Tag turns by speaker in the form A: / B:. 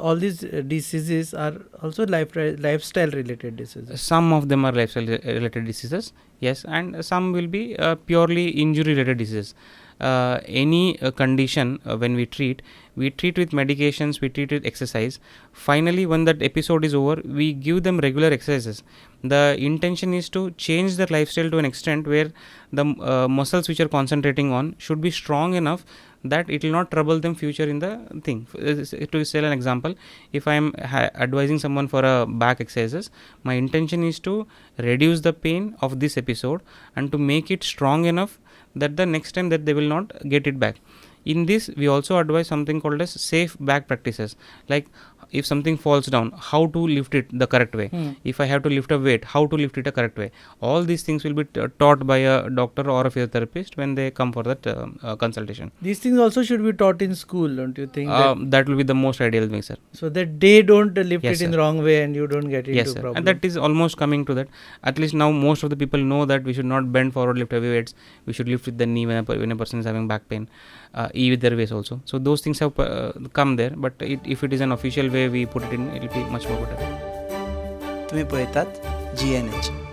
A: All these diseases are also lifestyle related diseases.
B: Some of them are lifestyle related diseases, yes, and some will be purely injury related diseases. Any condition, when we treat with medications, we treat with exercise. Finally, when that episode is over, we give them regular exercises. The intention is to change their lifestyle to an extent where the muscles which are concentrating on should be strong enough that it will not trouble them future in the thing. To say an example, if I am advising someone for a back exercises, my intention is to reduce the pain of this episode and to make it strong enough that the next time that they will not get it back. In this, we also advise something called as safe back practices, like if something falls down, how to lift it the correct way. If I have to lift a weight, how to lift it a correct way. All these things will be taught by a doctor or a physiotherapist when they come for that consultation.
A: These things also should be taught in school, don't you think?
B: That will be the most ideal thing, sir.
A: So that they don't lift
B: Yes,
A: it in
B: sir.
A: the wrong way and you don't get
B: Yes,
A: into
B: sir.
A: problem.
B: And that is almost coming to that. At least now most of the people know that we should not bend forward, lift heavy weights. We should lift with the knee when a person is having back pain. Either ways also. So those things have come there, but if it is an official way we put it in, it will be much more better.
C: तुम्ही पळयतात GNH.